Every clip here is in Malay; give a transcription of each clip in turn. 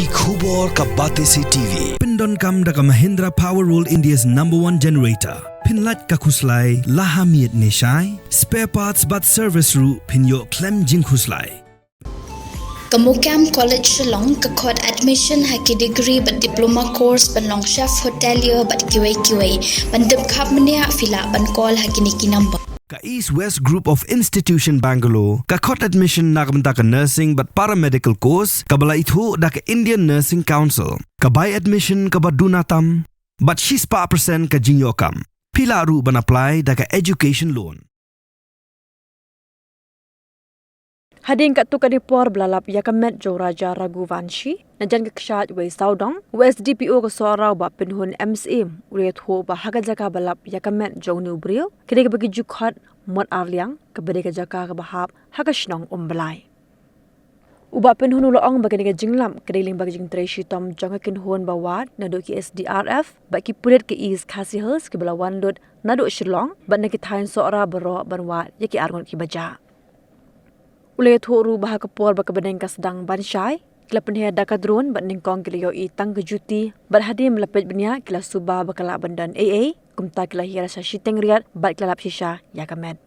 Ki khubor ka Batesi TV. Pindon kam da ka Mahindra Powerwall India's #1 generator. Pinlat ka khuslai lahamiet nishai. Spare parts but service ru pinyo klem jing khuslai. Kamukam College Shillong kakot admission haki degree but diploma course ban long chef hotelier but QA ban dip khap mania fila ban call haki niki number. Ka East West Group of Institution Bangalore, ka khot admission nagamta ka nursing but paramedical course, ka bala ithu da ka Indian Nursing Council, ka buy admission ka badunatam, but she's pa percent ka jinyokam. Pila ru ban apply da ka education loan. Hading kat tu kadipor belalap ya kamet jo Raja Raghuvanshi najan ke kshat we saudong USDPO ke sorau ba penhun MSM uriat ho ba haga jaka balap ya kamet jo nu brio kini ke bagi jukhat mot arliang ke bade ke jaka ke bahap haga shnong belai uba penhun uloong bagi ke jinglam kedeling bagi jing treshi tom jong kin hon bawat nado ki SDRF ba ki pulet ke East Khasi Hills ke belawan dot nado Shillong ba neki thain sora bero banwat ya ki argon ki baja Ulay thuru baha kapor ba kabadeng ka sedang bansyai kila penhe daka drone bat ningkong kila i tang kejuti bat hadim lapet benya kila suba bakala bandan AA kumta kila hira sa shiteng riat bat kila lap shisha ya kamet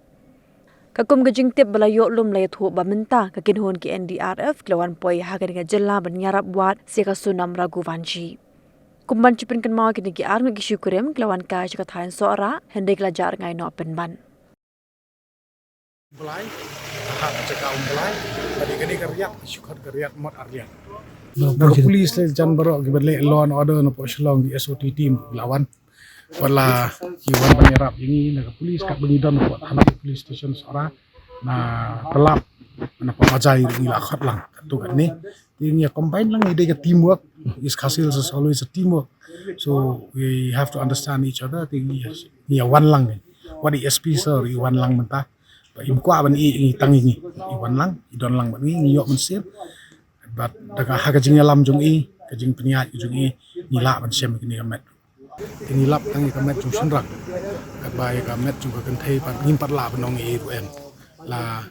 kakum gajing tip balayo lum lay thu ba menta ka kinhon ki NDRF kila wan poi ha ka jella ban nyarap buat si ka sunam Raghuvanshi kumban chipin kan mau kini ki arngi ki syukurem kila wan ka ka thain soara hende kila jar ngai no penban Belai, hak cakap belai, tadi kini kerja, syukur kerja mat arlian. Polis le jan baru kibadle law and order no Shillong di SOT team lawan. Wala iwan penyerap ini nak polis kat Benidon buat anak police station sora na pelap na pemajai ni lakhat lang tu kan ni. Ini combine lang ide ke teamwork. Is Khasi is always a teamwork. So we have to understand each other. Ini one lang ni. What the SP sir one lang mentah. Imkwa ban i tangi ni iwan lang idon lang ban ni yok mensir bat daga ha kajing lam jung i kajing peniat jung i nila ban sem ni kamet ini lap tangi kamet jung senrak kat bai kamet jung kan thai pat ngim pat la ban nong i ru em la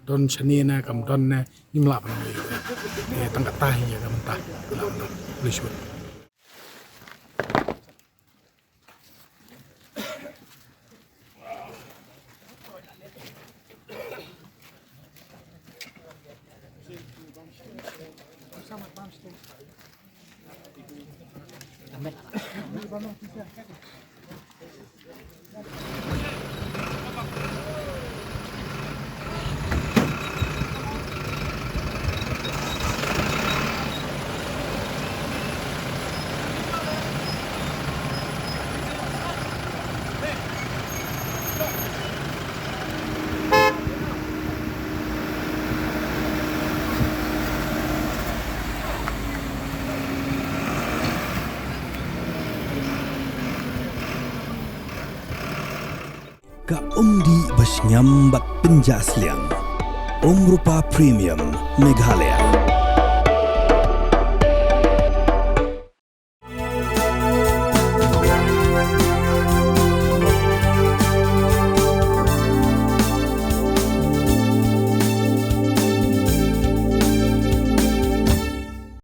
don chani na kam don na ngim la ban nong i tang kat tai ya kam ta la ban please Ka umdi basnyam bat penjasliang. Rupa Premium Meghalaya.